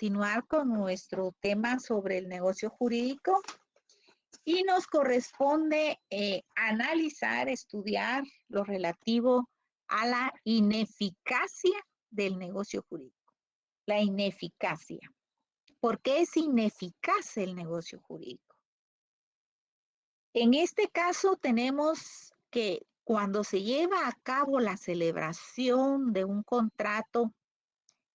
continuar con nuestro tema sobre el negocio jurídico y nos corresponde analizar, estudiar lo relativo a la ineficacia del negocio jurídico. La ineficacia. ¿Por qué es ineficaz el negocio jurídico? En este caso tenemos que cuando se lleva a cabo la celebración de un contrato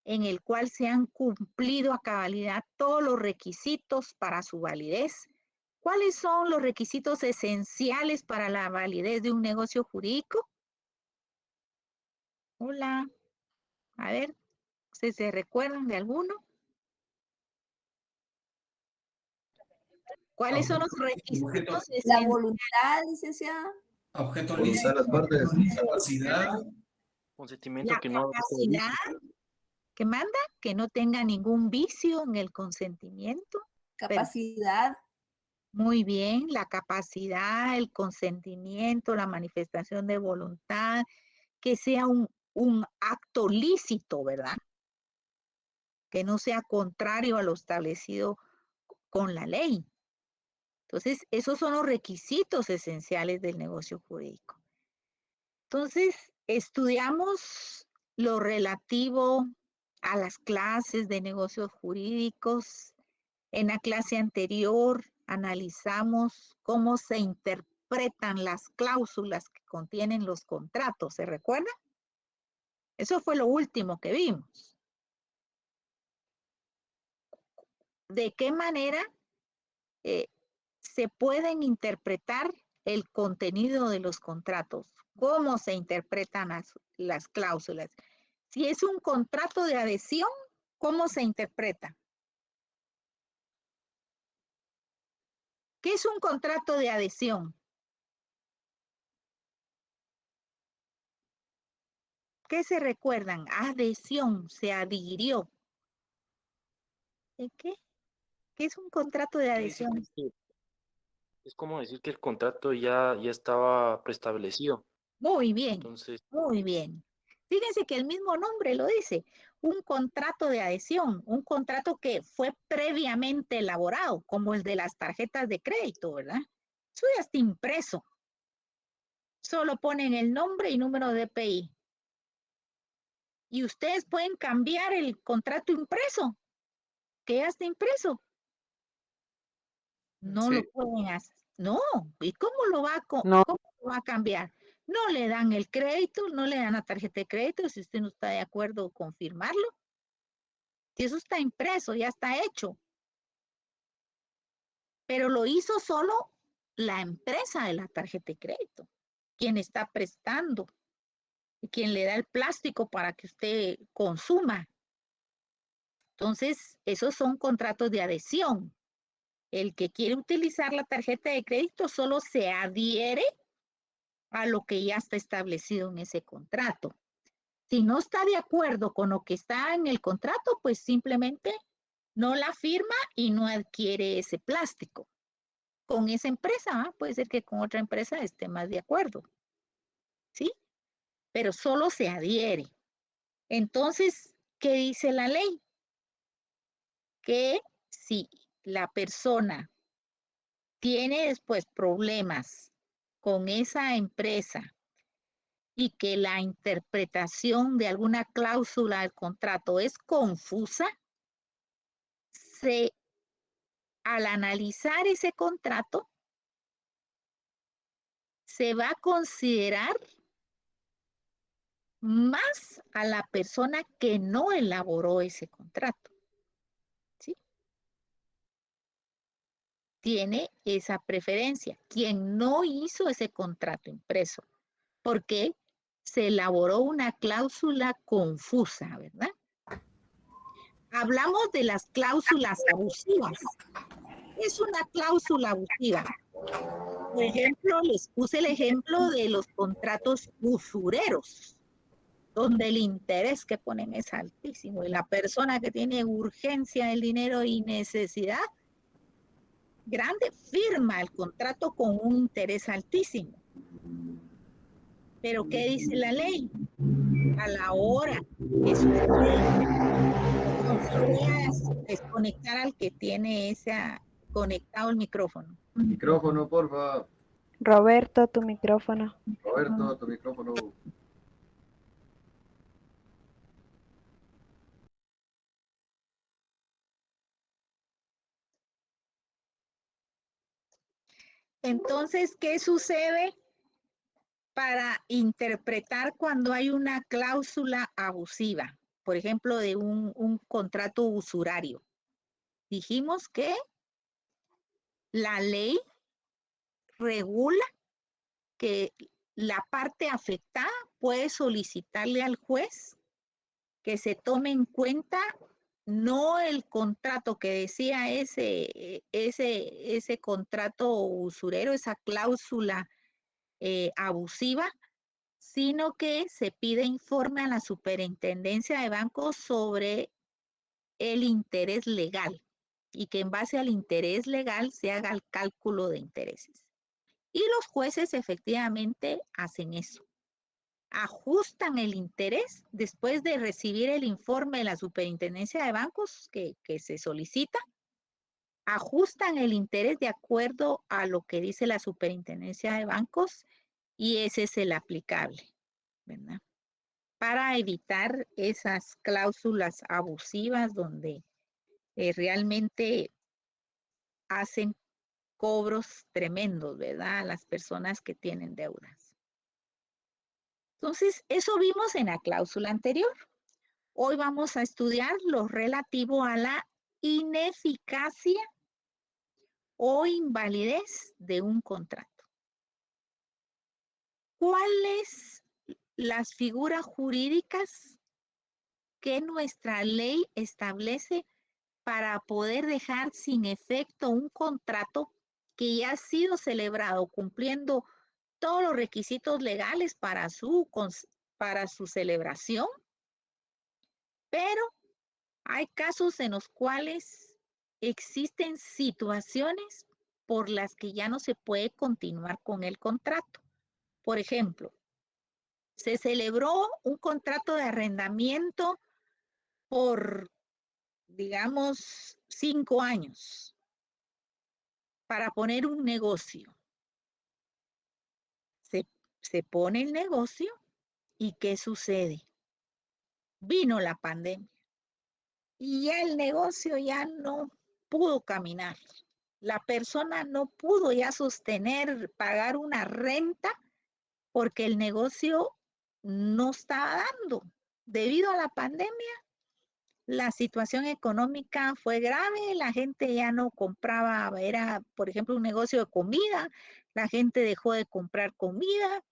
en el cual se han cumplido a cabalidad todos los requisitos para su validez. ¿Cuáles son los requisitos esenciales para la validez de un negocio jurídico? Hola, a ver, ¿se recuerdan de alguno? ¿Cuáles son los requisitos La esenciales? voluntad, licenciada. Objeto Voluntad de las partes. capacidad. Consentimiento La que no capacidad que manda, que no tenga ningún vicio en el consentimiento. Capacidad. Muy bien, la capacidad, el consentimiento, la manifestación de voluntad, que sea un acto lícito, ¿verdad? Que no sea contrario a lo establecido con la ley. Entonces, esos son los requisitos esenciales del negocio jurídico. Entonces, estudiamos lo relativo a las clases de negocios jurídicos. En la clase anterior analizamos cómo se interpretan las cláusulas que contienen los contratos, ¿se recuerda? Eso fue lo último que vimos. ¿De qué manera se pueden interpretar el contenido de los contratos? ¿Cómo se interpretan las cláusulas? Si es un contrato de adhesión, ¿cómo se interpreta? ¿Qué es un contrato de adhesión? ¿Qué se recuerdan? Adhesión, se adhirió. ¿De qué? ¿Qué es un contrato de adhesión? es como decir que el contrato ya estaba preestablecido. Muy bien, Entonces, muy bien. Fíjense que el mismo nombre lo dice, un contrato de adhesión, un contrato que fue previamente elaborado, como el de las tarjetas de crédito, ¿verdad? Eso ya está impreso. Solo ponen el nombre y número de DPI. Y ustedes pueden cambiar el contrato impreso, que ya está impreso. No lo Sí. pueden hacer. No, ¿y cómo lo va No. cómo lo va a cambiar? No le dan el crédito, no le dan la tarjeta de crédito, si usted no está de acuerdo, confirmarlo. Si eso está impreso, ya está hecho. Pero lo hizo solo la empresa de la tarjeta de crédito, quien está prestando y quien le da el plástico para que usted consuma. Entonces, esos son contratos de adhesión. El que quiere utilizar la tarjeta de crédito solo se adhiere a lo que ya está establecido en ese contrato. Si no está de acuerdo con lo que está en el contrato, pues simplemente no la firma y no adquiere ese plástico. Con esa empresa, puede ser que con otra empresa esté más de acuerdo, ¿sí? Pero solo se adhiere. Entonces, ¿qué dice la ley? Que si la persona tiene después problemas con esa empresa y que la interpretación de alguna cláusula del contrato es confusa, al analizar ese contrato, se va a considerar más a la persona que no elaboró ese contrato, ¿sí? Tiene esa preferencia, quien no hizo ese contrato impreso, porque se elaboró una cláusula confusa, ¿verdad? Hablamos de las cláusulas abusivas. Es una cláusula abusiva. Por ejemplo, les puse el ejemplo de los contratos usureros, donde el interés que ponen es altísimo y la persona que tiene urgencia del dinero y necesidad grande firma el contrato con un interés altísimo. Pero ¿qué dice la ley? A la hora que sucede, Voy a desconectar al que tiene conectado el micrófono. Micrófono, porfa. Roberto, tu micrófono. Roberto, tu micrófono. Entonces, ¿qué sucede para interpretar cuando hay una cláusula abusiva? Por ejemplo, de un contrato usurario. Dijimos que la ley regula que la parte afectada puede solicitarle al juez que se tome en cuenta no el contrato que decía ese contrato usurero, esa cláusula abusiva, sino que se pide informe a la Superintendencia de Bancos sobre el interés legal y que en base al interés legal se haga el cálculo de intereses. Y los jueces efectivamente hacen eso. Ajustan el interés después de recibir el informe de la Superintendencia de Bancos que se solicita, ajustan el interés de acuerdo a lo que dice la Superintendencia de Bancos y ese es el aplicable, ¿verdad? Para evitar esas cláusulas abusivas donde realmente hacen cobros tremendos, ¿verdad? A las personas que tienen deudas. Entonces, eso vimos en la cláusula anterior. Hoy vamos a estudiar lo relativo a la ineficacia o invalidez de un contrato. ¿Cuáles las figuras jurídicas que nuestra ley establece para poder dejar sin efecto un contrato que ya ha sido celebrado cumpliendo todos los requisitos legales para su celebración? Pero hay casos en los cuales existen situaciones por las que ya no se puede continuar con el contrato. Por ejemplo, se celebró un contrato de arrendamiento por, digamos, 5 años para poner un negocio. Se pone el negocio y ¿qué sucede? Vino la pandemia y ya el negocio ya no pudo caminar. La persona no pudo ya pagar una renta porque el negocio no estaba dando. Debido a la pandemia, la situación económica fue grave, la gente ya no compraba, era, por ejemplo, un negocio de comida, la gente dejó de comprar comida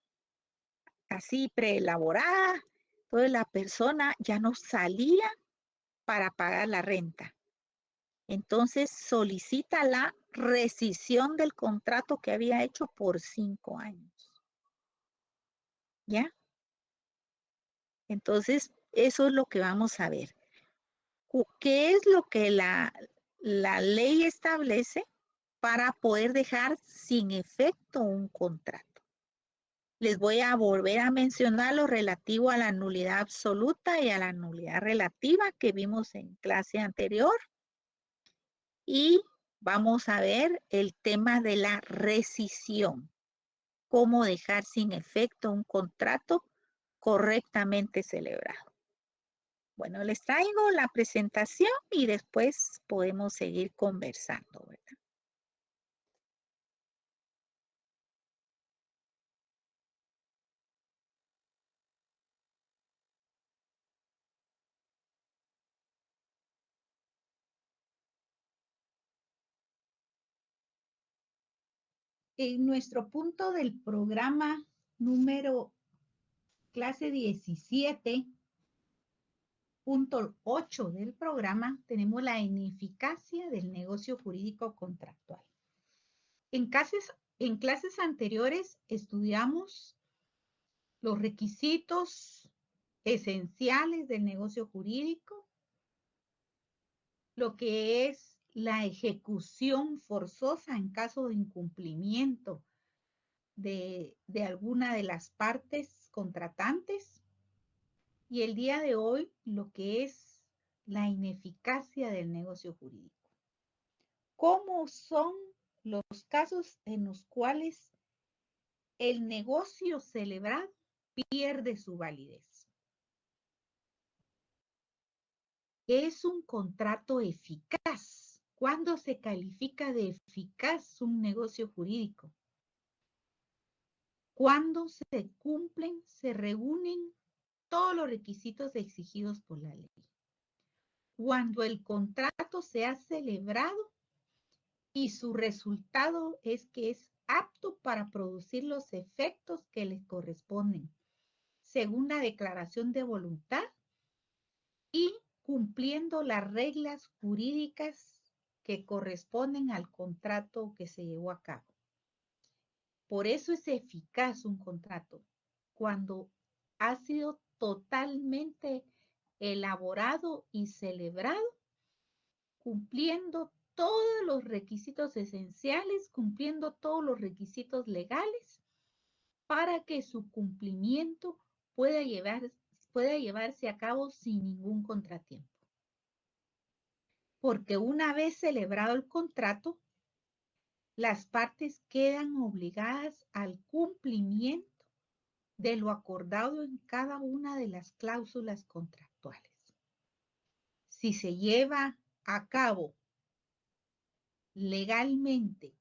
así preelaborada, entonces la persona ya no salía para pagar la renta. Entonces solicita la rescisión del contrato que había hecho por 5 años. ¿Ya? Entonces, eso es lo que vamos a ver. ¿Qué es lo que la ley establece para poder dejar sin efecto un contrato? Les voy a volver a mencionar lo relativo a la nulidad absoluta y a la nulidad relativa que vimos en clase anterior. Y vamos a ver el tema de la rescisión. Cómo dejar sin efecto un contrato correctamente celebrado. Bueno, les traigo la presentación y después podemos seguir conversando, ¿verdad? En nuestro punto del programa número clase 17.8 del programa, tenemos la ineficacia del negocio jurídico contractual. En clases anteriores estudiamos los requisitos esenciales del negocio jurídico, lo que es la ejecución forzosa en caso de incumplimiento de alguna de las partes contratantes. Y el día de hoy lo que es la ineficacia del negocio jurídico. ¿Cómo son los casos en los cuales el negocio celebrado pierde su validez? Es un contrato eficaz. ¿Cuándo se califica de eficaz un negocio jurídico? Cuando se cumplen, se reúnen todos los requisitos exigidos por la ley. Cuando el contrato se ha celebrado y su resultado es que es apto para producir los efectos que les corresponden, según la declaración de voluntad y cumpliendo las reglas jurídicas que corresponden al contrato que se llevó a cabo. Por eso es eficaz un contrato, cuando ha sido totalmente elaborado y celebrado, cumpliendo todos los requisitos esenciales, cumpliendo todos los requisitos legales, para que su cumplimiento pueda llevarse a cabo sin ningún contratiempo. Porque una vez celebrado el contrato, las partes quedan obligadas al cumplimiento de lo acordado en cada una de las cláusulas contractuales. Si se lleva a cabo legalmente,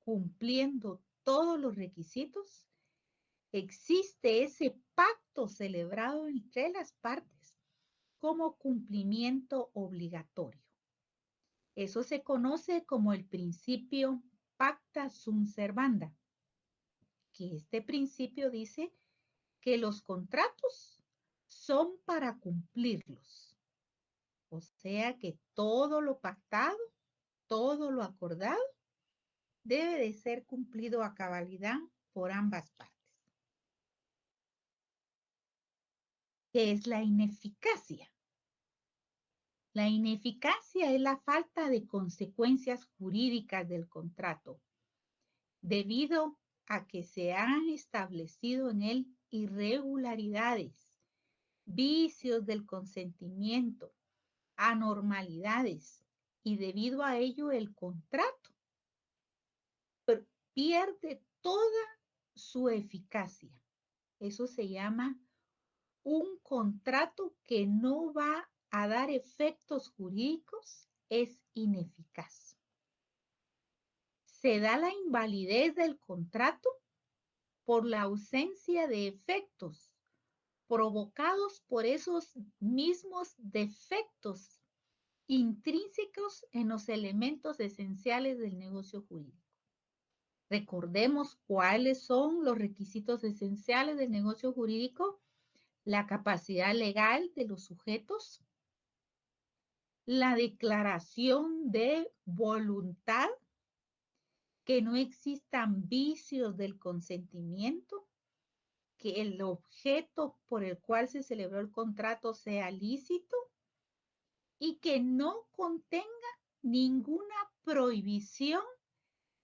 cumpliendo todos los requisitos, existe ese pacto celebrado entre las partes como cumplimiento obligatorio. Eso se conoce como el principio pacta sunt servanda, que este principio dice que los contratos son para cumplirlos. O sea que todo lo pactado, todo lo acordado, debe de ser cumplido a cabalidad por ambas partes. ¿Qué es la ineficacia? La ineficacia es la falta de consecuencias jurídicas del contrato, debido a que se han establecido en él irregularidades, vicios del consentimiento, anormalidades, y debido a ello el contrato pierde toda su eficacia. Eso se llama un contrato que no va a dar efectos jurídicos, es ineficaz. Se da la invalidez del contrato por la ausencia de efectos provocados por esos mismos defectos intrínsecos en los elementos esenciales del negocio jurídico. Recordemos cuáles son los requisitos esenciales del negocio jurídico: la capacidad legal de los sujetos, la declaración de voluntad, que no existan vicios del consentimiento, que el objeto por el cual se celebró el contrato sea lícito y que no contenga ninguna prohibición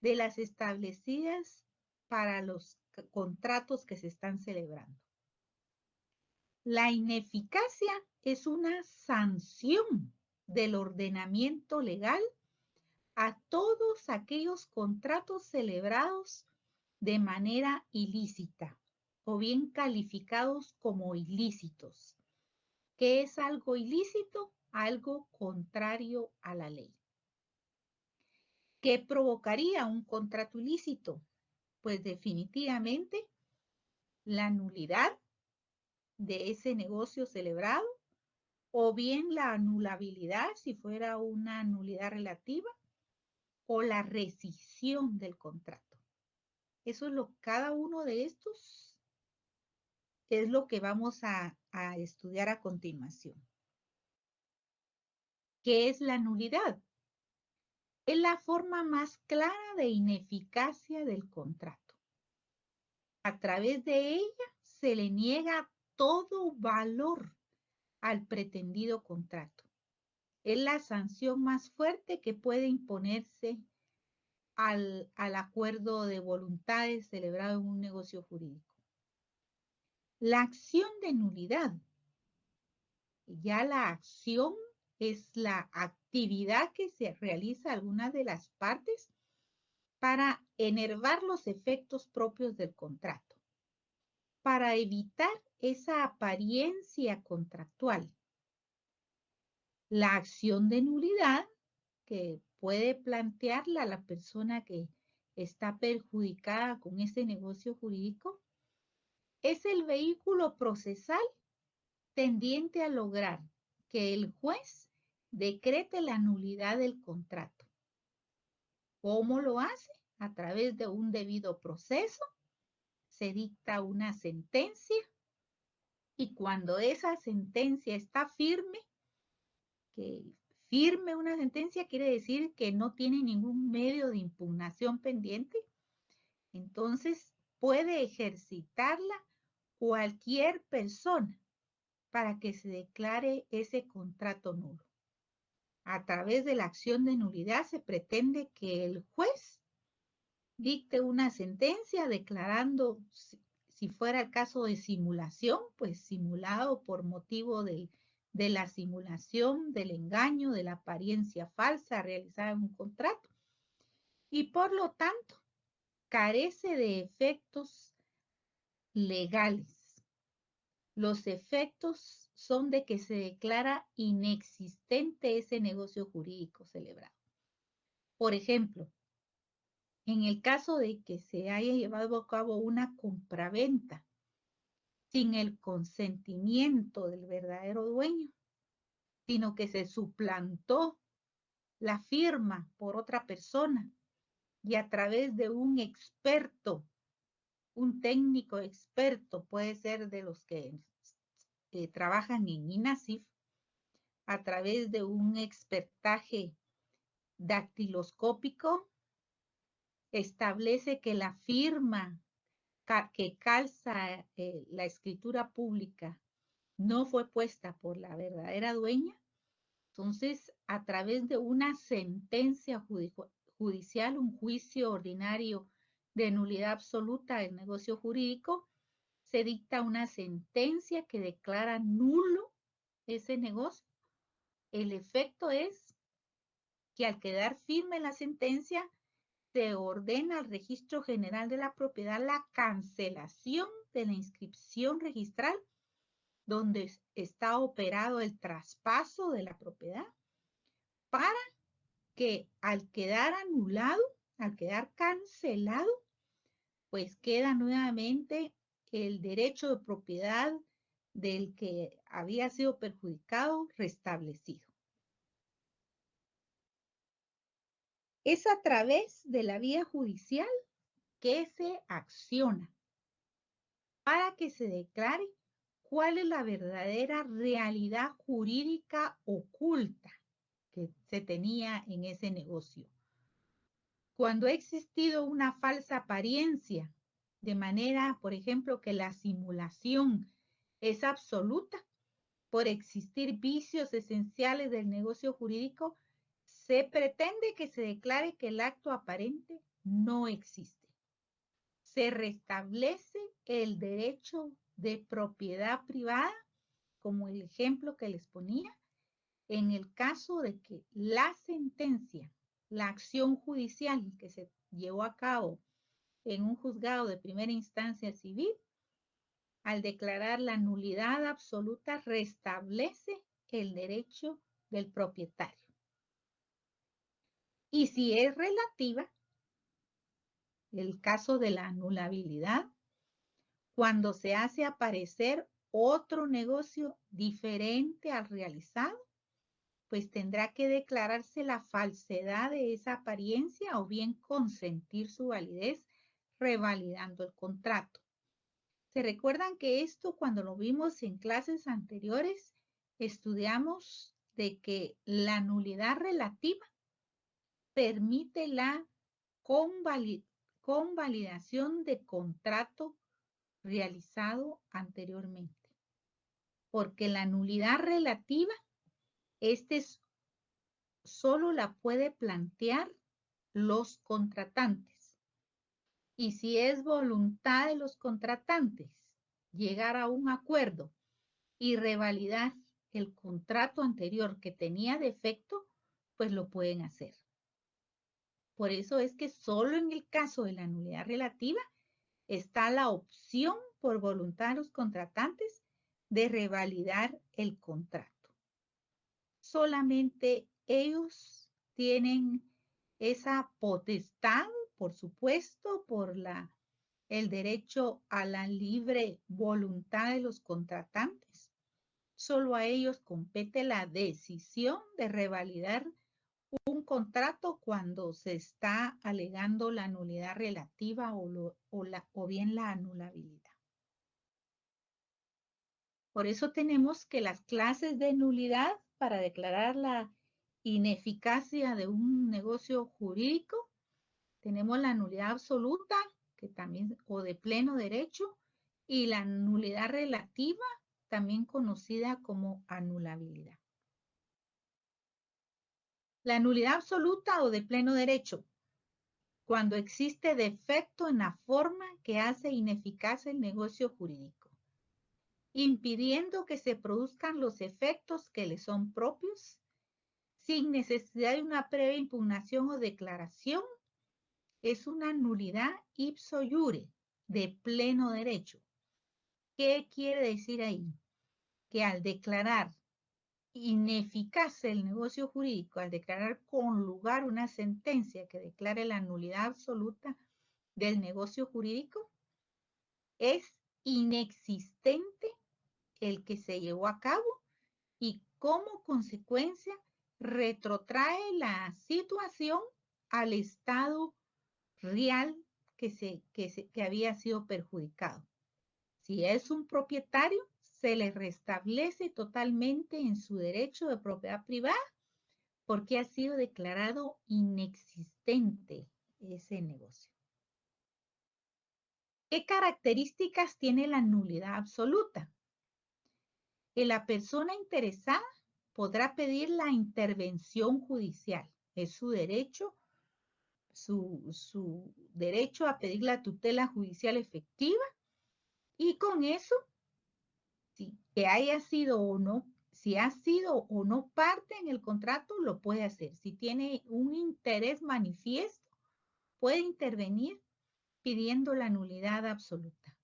de las establecidas para los contratos que se están celebrando. La ineficacia es una sanción del ordenamiento legal a todos aquellos contratos celebrados de manera ilícita o bien calificados como ilícitos. ¿Qué es algo ilícito? Algo contrario a la ley. ¿Qué provocaría un contrato ilícito? Pues definitivamente la nulidad de ese negocio celebrado, o bien la anulabilidad si fuera una nulidad relativa, o la rescisión del contrato. Eso es cada uno de estos es lo que vamos a estudiar a continuación. ¿Qué es la nulidad? Es la forma más clara de ineficacia del contrato. A través de ella se le niega todo valor al pretendido contrato. Es la sanción más fuerte que puede imponerse al acuerdo de voluntades celebrado en un negocio jurídico. La acción de nulidad. Ya la acción es la actividad que se realiza alguna de las partes para enervar los efectos propios del contrato, para evitar esa apariencia contractual. La acción de nulidad que puede plantearla la persona que está perjudicada con ese negocio jurídico es el vehículo procesal tendiente a lograr que el juez decrete la nulidad del contrato. ¿Cómo lo hace? A través de un debido proceso, se dicta una sentencia y cuando esa sentencia está firme, que firme una sentencia quiere decir que no tiene ningún medio de impugnación pendiente, entonces puede ejercitarla cualquier persona para que se declare ese contrato nulo. A través de la acción de nulidad se pretende que el juez dicte una sentencia declarando, si fuera el caso de simulación, pues simulado por motivo de la simulación, del engaño, de la apariencia falsa realizada en un contrato. Y por lo tanto, carece de efectos legales. Los efectos son de que se declara inexistente ese negocio jurídico celebrado. Por ejemplo, en el caso de que se haya llevado a cabo una compraventa sin el consentimiento del verdadero dueño, sino que se suplantó la firma por otra persona y a través de un experto, un técnico experto, puede ser de los que trabajan en INASIF, a través de un expertaje dactiloscópico, establece que la firma que calza la escritura pública no fue puesta por la verdadera dueña, entonces a través de una sentencia judicial, un juicio ordinario de nulidad absoluta del negocio jurídico, se dicta una sentencia que declara nulo ese negocio. El efecto es que al quedar firme la sentencia, se ordena al Registro General de la Propiedad la cancelación de la inscripción registral donde está operado el traspaso de la propiedad para que al quedar anulado, al quedar cancelado, pues queda nuevamente el derecho de propiedad del que había sido perjudicado restablecido. Es a través de la vía judicial que se acciona para que se declare cuál es la verdadera realidad jurídica oculta que se tenía en ese negocio. Cuando ha existido una falsa apariencia, de manera, por ejemplo, que la simulación es absoluta, por existir vicios esenciales del negocio jurídico, se pretende que se declare que el acto aparente no existe. Se restablece el derecho de propiedad privada, como el ejemplo que les ponía, en el caso de que la sentencia, la acción judicial que se llevó a cabo en un juzgado de primera instancia civil, al declarar la nulidad absoluta, restablece el derecho del propietario. Y si es relativa, el caso de la anulabilidad, cuando se hace aparecer otro negocio diferente al realizado, pues tendrá que declararse la falsedad de esa apariencia o bien consentir su validez revalidando el contrato. ¿Se recuerdan que esto cuando lo vimos en clases anteriores, estudiamos de que la nulidad relativa permite la convalidación de contrato realizado anteriormente? Porque la nulidad relativa, solo la puede plantear los contratantes. Y si es voluntad de los contratantes llegar a un acuerdo y revalidar el contrato anterior que tenía defecto, pues lo pueden hacer. Por eso es que solo en el caso de la nulidad relativa está la opción por voluntad de los contratantes de revalidar el contrato. Solamente ellos tienen esa potestad, por supuesto, por el derecho a la libre voluntad de los contratantes. Solo a ellos compete la decisión de revalidar un contrato cuando se está alegando la nulidad relativa o bien la anulabilidad. Por eso tenemos que las clases de nulidad para declarar la ineficacia de un negocio jurídico, tenemos la nulidad absoluta, que también, o de pleno derecho, y la nulidad relativa, también conocida como anulabilidad. La nulidad absoluta o de pleno derecho, cuando existe defecto en la forma que hace ineficaz el negocio jurídico, impidiendo que se produzcan los efectos que le son propios, sin necesidad de una previa impugnación o declaración, es una nulidad ipso iure, de pleno derecho. ¿Qué quiere decir ahí? Que al declarar ineficaz el negocio jurídico, al declarar con lugar una sentencia que declare la nulidad absoluta del negocio jurídico, es inexistente el que se llevó a cabo y como consecuencia retrotrae la situación al estado real que había sido perjudicado. Si es un propietario, se le restablece totalmente en su derecho de propiedad privada porque ha sido declarado inexistente ese negocio. ¿Qué características tiene la nulidad absoluta? Que la persona interesada podrá pedir la intervención judicial. Es su derecho, su derecho a pedir la tutela judicial efectiva y con eso, que haya sido o no, si ha sido o no parte en el contrato, lo puede hacer. Si tiene un interés manifiesto, puede intervenir pidiendo la nulidad absoluta.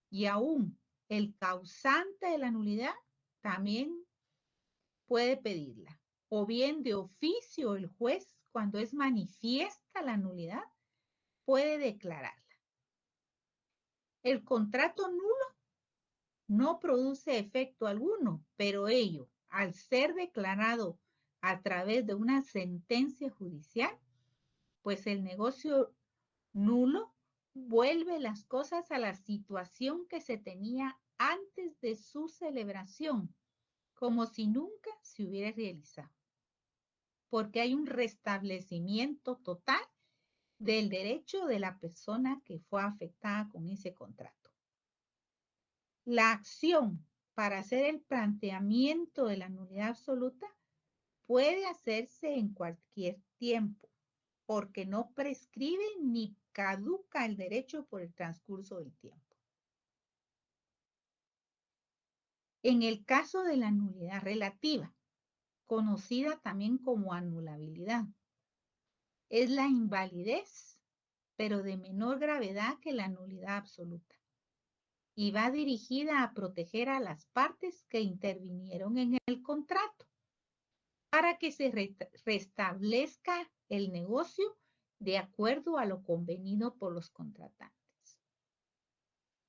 Y aún el causante de la nulidad también puede pedirla. O bien de oficio el juez, cuando es manifiesta la nulidad, puede declararla. El contrato nulo no produce efecto alguno, pero ello, al ser declarado a través de una sentencia judicial, pues el negocio nulo vuelve las cosas a la situación que se tenía antes de su celebración, como si nunca se hubiera realizado, porque hay un restablecimiento total del derecho de la persona que fue afectada con ese contrato. La acción para hacer el planteamiento de la nulidad absoluta puede hacerse en cualquier tiempo, porque no prescribe ni caduca el derecho por el transcurso del tiempo. En el caso de la nulidad relativa, conocida también como anulabilidad, es la invalidez, pero de menor gravedad que la nulidad absoluta, y va dirigida a proteger a las partes que intervinieron en el contrato para que se restablezca el negocio de acuerdo a lo convenido por los contratantes.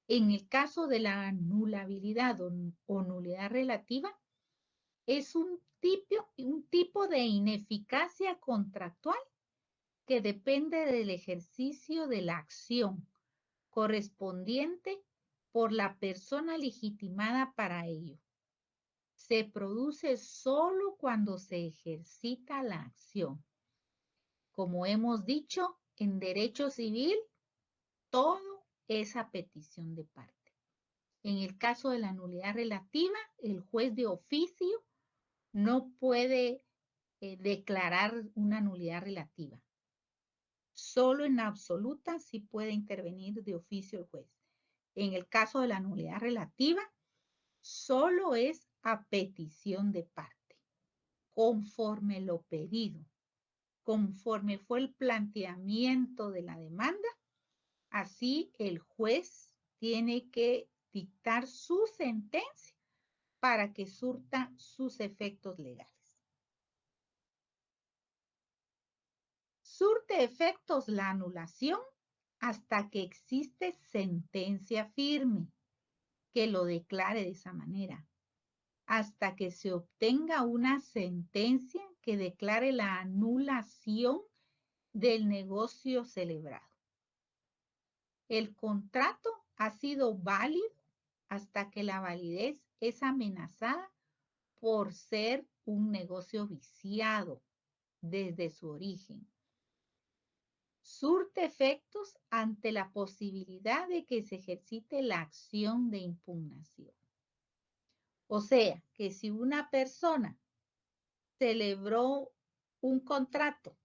En el caso de la anulabilidad o nulidad relativa, es un tipo de ineficacia contractual que depende del ejercicio de la acción correspondiente por la persona legitimada para ello. Se produce solo cuando se ejercita la acción. Como hemos dicho, en derecho civil, todo es a petición de parte. En el caso de la nulidad relativa, el juez de oficio no puede declarar una nulidad relativa. Solo en absoluta sí puede intervenir de oficio el juez. En el caso de la nulidad relativa, solo es a petición de parte, conforme lo pedido, conforme fue el planteamiento de la demanda, así el juez tiene que dictar su sentencia para que surta sus efectos legales. Surte efectos la anulación hasta que existe sentencia firme que lo declare de esa manera, hasta que se obtenga una sentencia que declare la anulación del negocio celebrado. El contrato ha sido válido hasta que la validez es amenazada por ser un negocio viciado desde su origen. Surte efectos ante la posibilidad de que se ejercite la acción de impugnación. O sea, que si una persona celebró un contrato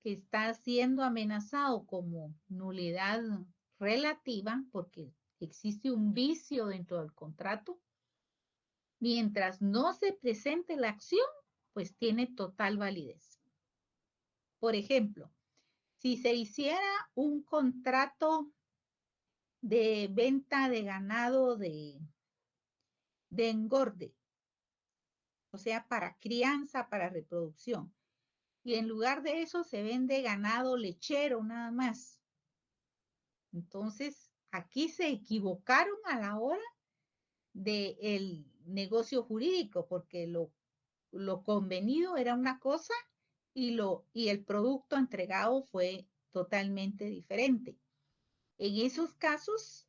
que está siendo amenazado como nulidad relativa, porque existe un vicio dentro del contrato, mientras no se presente la acción, pues tiene total validez. Por ejemplo, si se hiciera un contrato de venta de ganado de engorde, o sea, para crianza, para reproducción, y en lugar de eso se vende ganado lechero nada más. Entonces, aquí se equivocaron a la hora del negocio jurídico, porque lo convenido era una cosa y el producto entregado fue totalmente diferente. En esos casos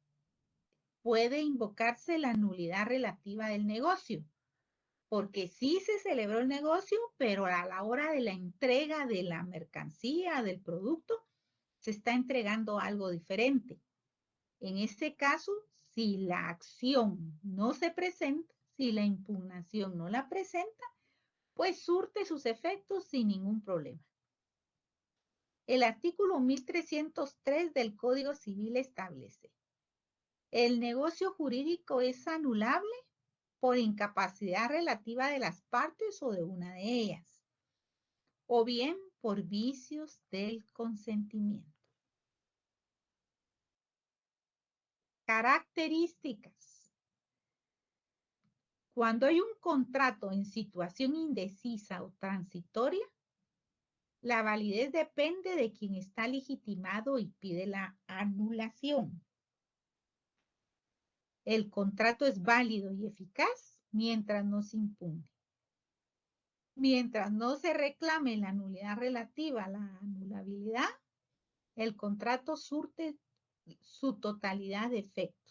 puede invocarse la nulidad relativa del negocio, porque sí se celebró el negocio, pero a la hora de la entrega de la mercancía, del producto, se está entregando algo diferente. En este caso, si la acción no se presenta, si la impugnación no la presenta, pues surte sus efectos sin ningún problema. El artículo 1303 del Código Civil establece: el negocio jurídico es anulable por incapacidad relativa de las partes o de una de ellas, o bien por vicios del consentimiento. Características. Cuando hay un contrato en situación indecisa o transitoria, la validez depende de quien está legitimado y pide la anulación. El contrato es válido y eficaz mientras no se impugne. Mientras no se reclame la nulidad relativa a la anulabilidad, el contrato surte su totalidad de efectos.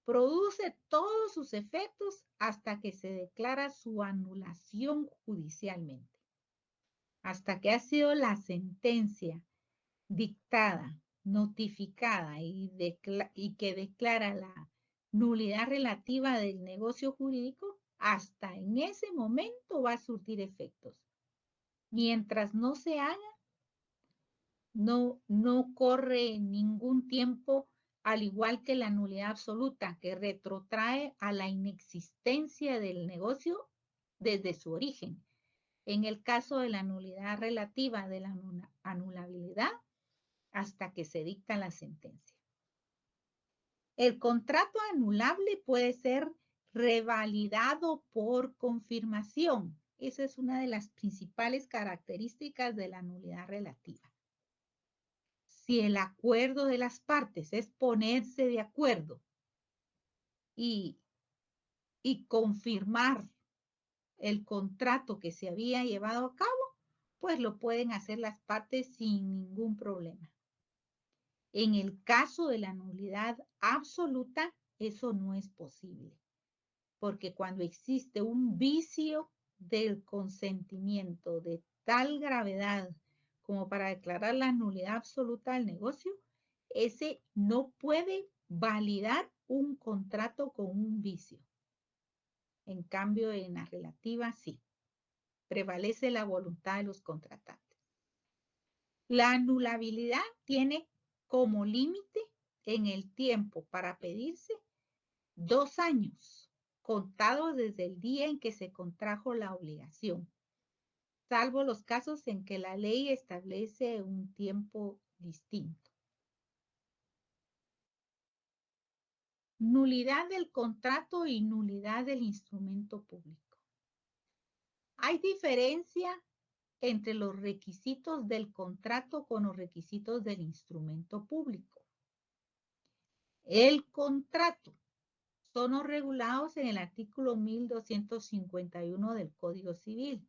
Produce todos sus efectos hasta que se declara su anulación judicialmente. Hasta que ha sido la sentencia dictada, notificada y que declara la nulidad relativa del negocio jurídico, hasta en ese momento va a surtir efectos. Mientras no se haga, no corre ningún tiempo, al igual que la nulidad absoluta, que retrotrae a la inexistencia del negocio desde su origen. En el caso de la nulidad relativa de la anulabilidad, hasta que se dicta la sentencia. El contrato anulable puede ser revalidado por confirmación. Esa es una de las principales características de la nulidad relativa. Si el acuerdo de las partes es ponerse de acuerdo y confirmar el contrato que se había llevado a cabo, pues lo pueden hacer las partes sin ningún problema. En el caso de la nulidad absoluta, eso no es posible, porque cuando existe un vicio del consentimiento de tal gravedad como para declarar la nulidad absoluta del negocio, ese no puede validar un contrato con un vicio. En cambio, en la relativa, sí. Prevalece la voluntad de los contratantes. La anulabilidad tiene como límite en el tiempo para pedirse 2 años, contado desde el día en que se contrajo la obligación, salvo los casos en que la ley establece un tiempo distinto. Nulidad del contrato y nulidad del instrumento público. Hay diferencia entre los requisitos del contrato con los requisitos del instrumento público. El contrato son los regulados en el artículo 1251 del Código Civil.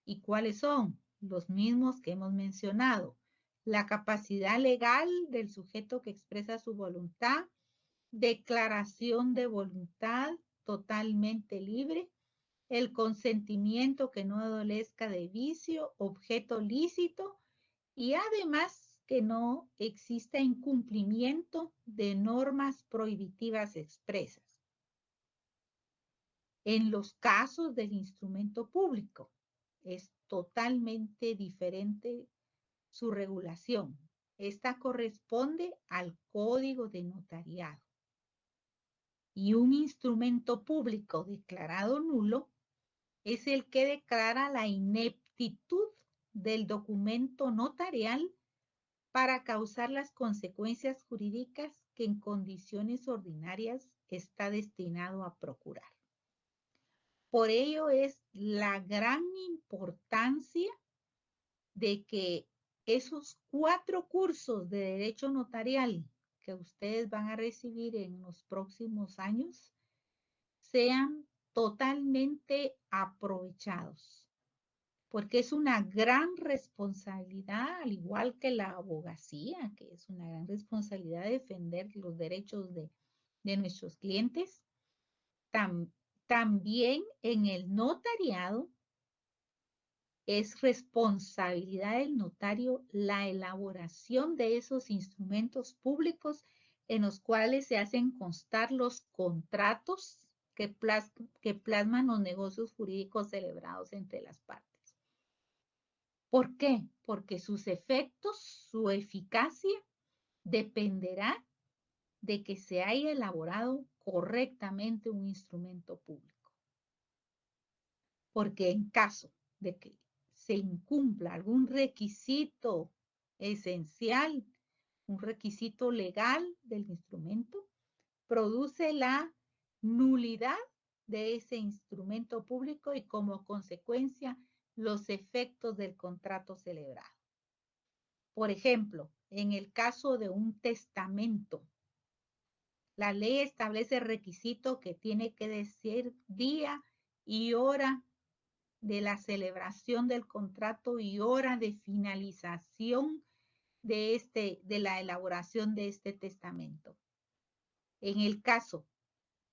¿Y cuáles son? Los mismos que hemos mencionado. La capacidad legal del sujeto que expresa su voluntad, declaración de voluntad totalmente libre, el consentimiento que no adolezca de vicio, objeto lícito, y además que no exista incumplimiento de normas prohibitivas expresas. En los casos del instrumento público es totalmente diferente su regulación. Esta corresponde al Código de Notariado. Y un instrumento público declarado nulo es el que declara la ineptitud del documento notarial para causar las consecuencias jurídicas que en condiciones ordinarias está destinado a procurar. Por ello es la gran importancia de que esos 4 cursos de derecho notarial que ustedes van a recibir en los próximos años sean totalmente aprovechados, porque es una gran responsabilidad, al igual que la abogacía, que es una gran responsabilidad defender los derechos de nuestros clientes. También en el notariado es responsabilidad del notario la elaboración de esos instrumentos públicos en los cuales se hacen constar los contratos que plasman los negocios jurídicos celebrados entre las partes. ¿Por qué? Porque sus efectos, su eficacia, dependerá de que se haya elaborado correctamente un instrumento público. Porque en caso de que se incumpla algún requisito esencial, un requisito legal del instrumento, produce la nulidad de ese instrumento público y como consecuencia los efectos del contrato celebrado. Por ejemplo, en el caso de un testamento, la ley establece el requisito que tiene que decir día y hora de la celebración del contrato y hora de finalización de la elaboración de este testamento. En el caso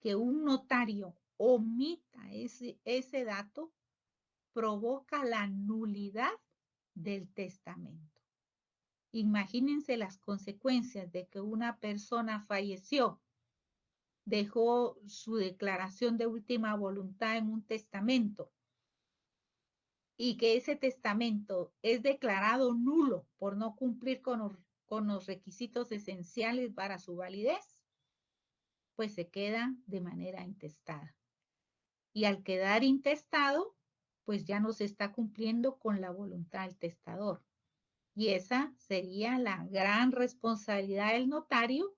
que un notario omita ese dato, provoca la nulidad del testamento. Imagínense las consecuencias de que una persona falleció, dejó su declaración de última voluntad en un testamento y que ese testamento es declarado nulo por no cumplir con los requisitos esenciales para su validez, pues se queda de manera intestada. Y al quedar intestado, pues ya no se está cumpliendo con la voluntad del testador. Y esa sería la gran responsabilidad del notario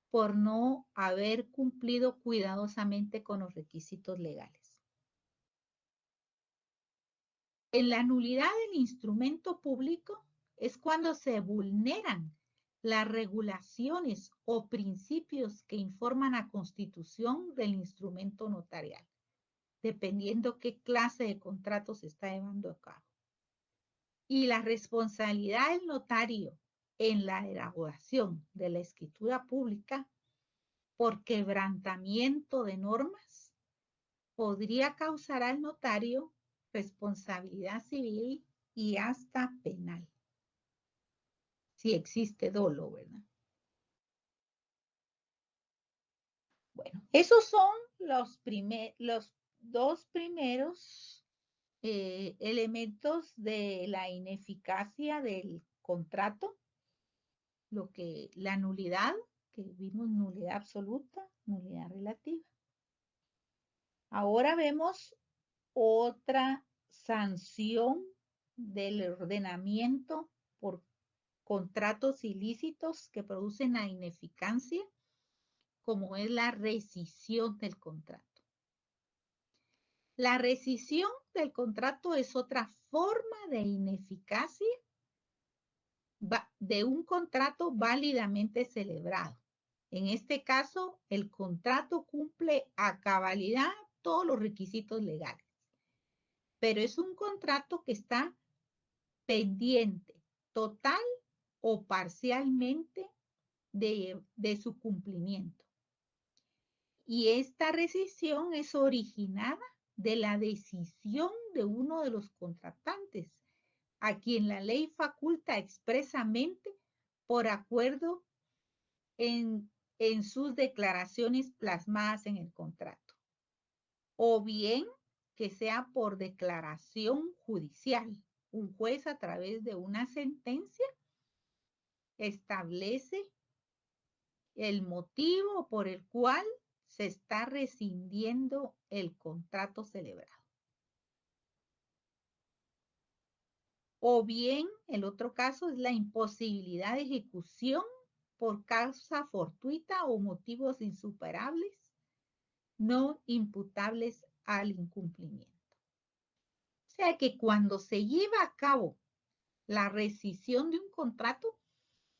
por no haber cumplido cuidadosamente con los requisitos legales. En la nulidad del instrumento público es cuando se vulneran las regulaciones o principios que informan la constitución del instrumento notarial, dependiendo qué clase de contrato se está llevando a cabo. Y la responsabilidad del notario en la elaboración de la escritura pública por quebrantamiento de normas podría causar al notario responsabilidad civil y hasta penal, si existe dolo, ¿verdad? Bueno, esos son los 2 primeros elementos de la ineficacia del contrato, la nulidad, que vimos nulidad absoluta, nulidad relativa. Ahora vemos otra sanción del ordenamiento por contratos ilícitos que producen la ineficacia, como es la rescisión del contrato. La rescisión del contrato es otra forma de ineficacia de un contrato válidamente celebrado. En este caso, el contrato cumple a cabalidad todos los requisitos legales, pero es un contrato que está pendiente, total o parcialmente, de su cumplimiento. Y esta rescisión es originada de la decisión de uno de los contratantes, a quien la ley faculta expresamente por acuerdo en sus declaraciones plasmadas en el contrato, o bien que sea por declaración judicial. Un juez, a través de una sentencia, establece el motivo por el cual se está rescindiendo el contrato celebrado. O bien, el otro caso es la imposibilidad de ejecución por causa fortuita o motivos insuperables, no imputables al incumplimiento. O sea que cuando se lleva a cabo la rescisión de un contrato,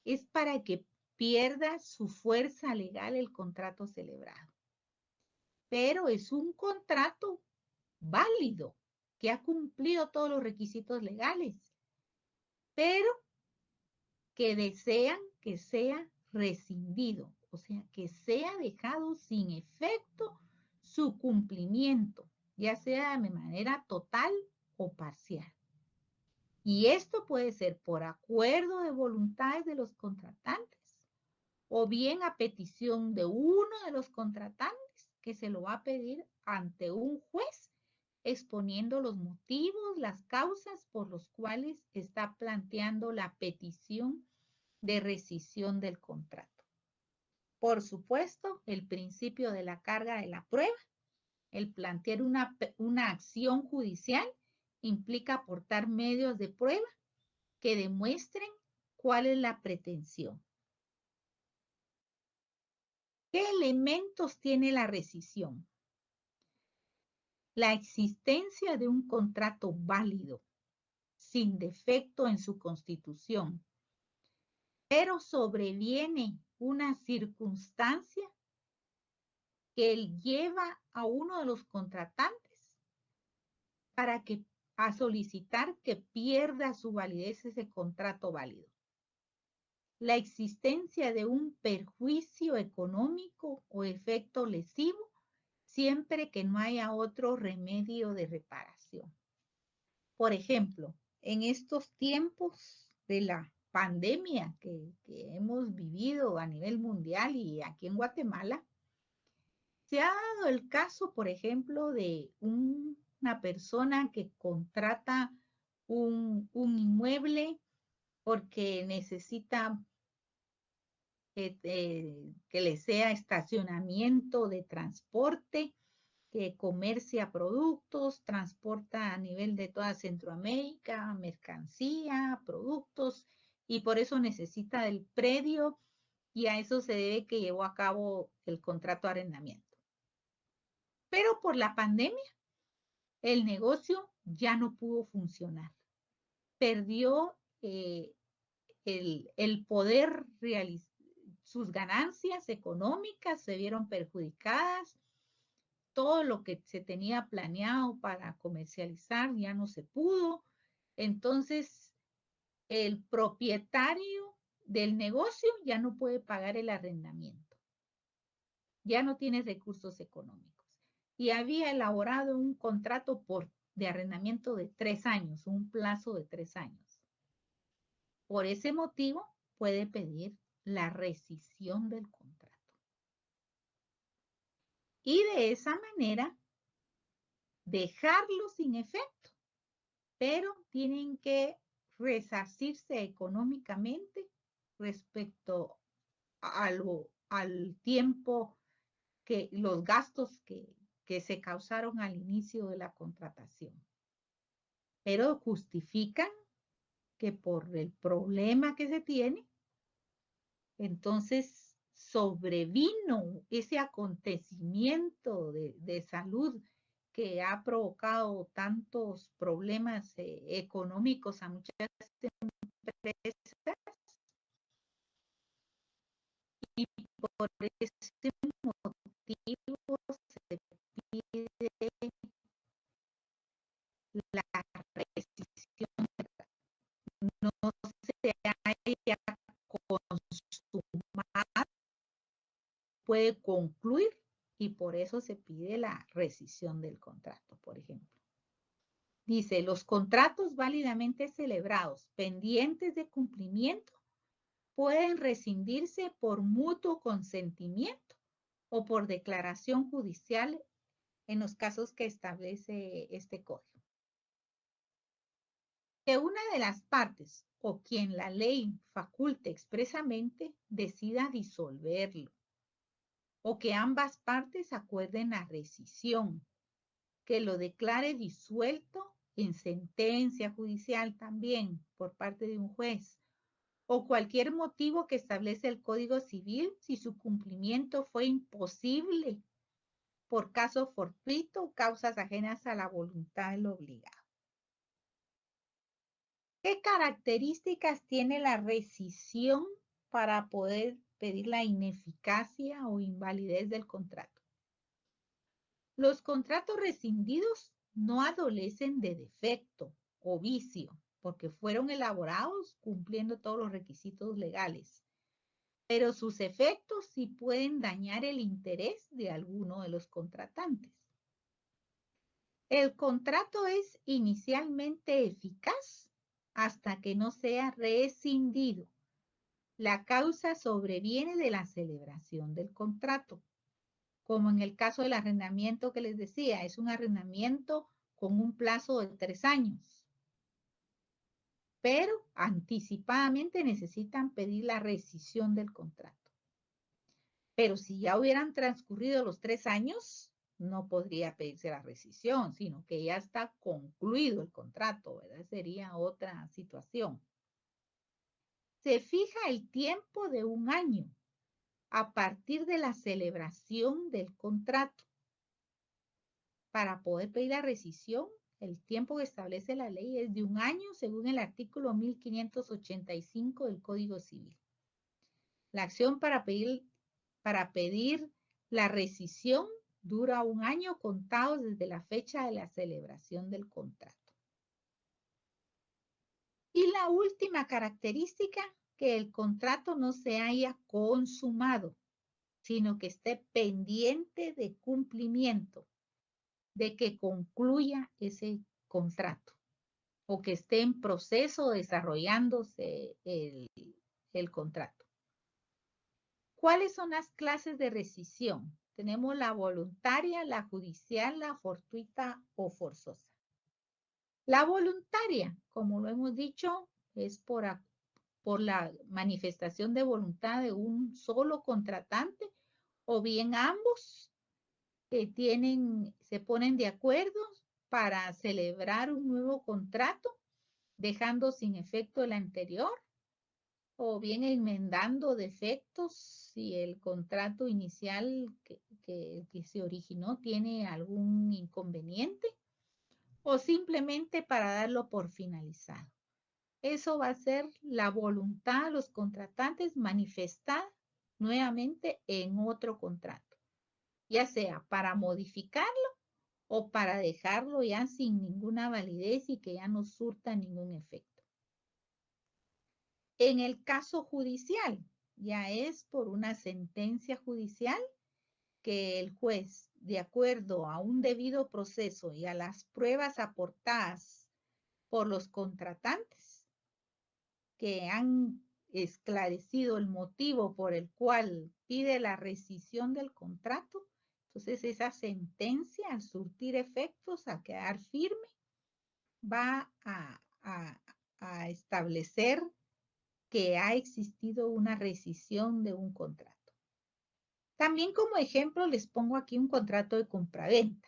es para que pierda su fuerza legal el contrato celebrado. Pero es un contrato válido, que ha cumplido todos los requisitos legales, pero que desean que sea rescindido, o sea, que sea dejado sin efecto su cumplimiento, ya sea de manera total o parcial. Y esto puede ser por acuerdo de voluntades de los contratantes, o bien a petición de uno de los contratantes, que se lo va a pedir ante un juez, exponiendo los motivos, las causas por los cuales está planteando la petición de rescisión del contrato. Por supuesto, el principio de la carga de la prueba, el plantear una acción judicial, implica aportar medios de prueba que demuestren cuál es la pretensión. ¿Qué elementos tiene la rescisión? La existencia de un contrato válido, sin defecto en su constitución, pero sobreviene una circunstancia que lleva a uno de los contratantes a solicitar que pierda su validez ese contrato válido. La existencia de un perjuicio económico o efecto lesivo, siempre que no haya otro remedio de reparación. Por ejemplo, en estos tiempos de la pandemia que hemos vivido a nivel mundial y aquí en Guatemala, se ha dado el caso, por ejemplo, de una persona que contrata un inmueble porque necesita que le sea estacionamiento de transporte, que comercia productos, transporta a nivel de toda Centroamérica, mercancía, productos, y por eso necesita del predio, y a eso se debe que llevó a cabo el contrato de arrendamiento. Pero por la pandemia, el negocio ya no pudo funcionar. Perdió el poder realizar sus ganancias económicas, se vieron perjudicadas. Todo lo que se tenía planeado para comercializar ya no se pudo. Entonces, el propietario del negocio ya no puede pagar el arrendamiento. Ya no tiene recursos económicos. Y había elaborado un contrato de arrendamiento de 3 años, un plazo de 3 años. Por ese motivo, puede pedir la rescisión del contrato. Y de esa manera, dejarlo sin efecto, pero tienen que resarcirse económicamente respecto al tiempo, los gastos que se causaron al inicio de la contratación. Pero justifican que por el problema que se tiene, entonces sobrevino ese acontecimiento de salud que ha provocado tantos problemas económicos a muchas empresas, y por ese motivo se pide la rescisión, no se haya consumado, puede concluir, y por eso se pide la rescisión del contrato, por ejemplo. Dice, los contratos válidamente celebrados pendientes de cumplimiento pueden rescindirse por mutuo consentimiento o por declaración judicial en los casos que establece este código. Que una de las partes o quien la ley faculte expresamente decida disolverlo, o que ambas partes acuerden la rescisión, que lo declare disuelto en sentencia judicial también por parte de un juez, o cualquier motivo que establece el Código Civil si su cumplimiento fue imposible por caso fortuito o causas ajenas a la voluntad del obligado. ¿Qué características tiene la rescisión para poder pedir la ineficacia o invalidez del contrato? Los contratos rescindidos no adolecen de defecto o vicio, porque fueron elaborados cumpliendo todos los requisitos legales, pero sus efectos sí pueden dañar el interés de alguno de los contratantes. El contrato es inicialmente eficaz hasta que no sea rescindido. La causa sobreviene de la celebración del contrato, como en el caso del arrendamiento que les decía, es un arrendamiento con un plazo de 3 años. Pero anticipadamente necesitan pedir la rescisión del contrato. Pero si ya hubieran transcurrido los 3 años, no podría pedirse la rescisión, sino que ya está concluido el contrato, ¿verdad? Sería otra situación. Se fija el tiempo de 1 año a partir de la celebración del contrato. Para poder pedir la rescisión, el tiempo que establece la ley es de 1 año según el artículo 1585 del Código Civil. La acción para pedir la rescisión dura 1 año contado desde la fecha de la celebración del contrato. Y la última característica, que el contrato no se haya consumado, sino que esté pendiente de cumplimiento, de que concluya ese contrato o que esté en proceso desarrollándose el contrato. ¿Cuáles son las clases de rescisión? Tenemos la voluntaria, la judicial, la fortuita o forzosa. La voluntaria, como lo hemos dicho, es por la manifestación de voluntad de un solo contratante o bien ambos se ponen de acuerdo para celebrar un nuevo contrato, dejando sin efecto el anterior, o bien enmendando defectos si el contrato inicial que se originó tiene algún inconveniente, o simplemente para darlo por finalizado. Eso va a ser la voluntad de los contratantes manifestada nuevamente en otro contrato, ya sea para modificarlo o para dejarlo ya sin ninguna validez y que ya no surta ningún efecto. En el caso judicial, ya es por una sentencia judicial que el juez, de acuerdo a un debido proceso y a las pruebas aportadas por los contratantes, que han esclarecido el motivo por el cual pide la rescisión del contrato, entonces esa sentencia, al surtir efectos, a quedar firme, va a establecer que ha existido una rescisión de un contrato. También como ejemplo les pongo aquí un contrato de compraventa.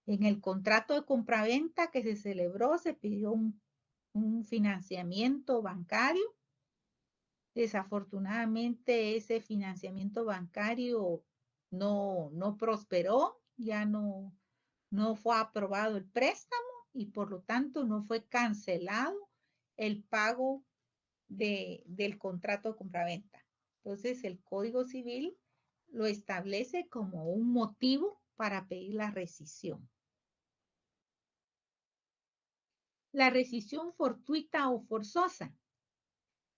En el contrato de compraventa que se celebró se pidió un financiamiento bancario. Desafortunadamente ese financiamiento bancario no prosperó, ya no fue aprobado el préstamo y por lo tanto no fue cancelado el pago del contrato de compraventa. Entonces el Código Civil lo establece como un motivo para pedir la rescisión. La rescisión fortuita o forzosa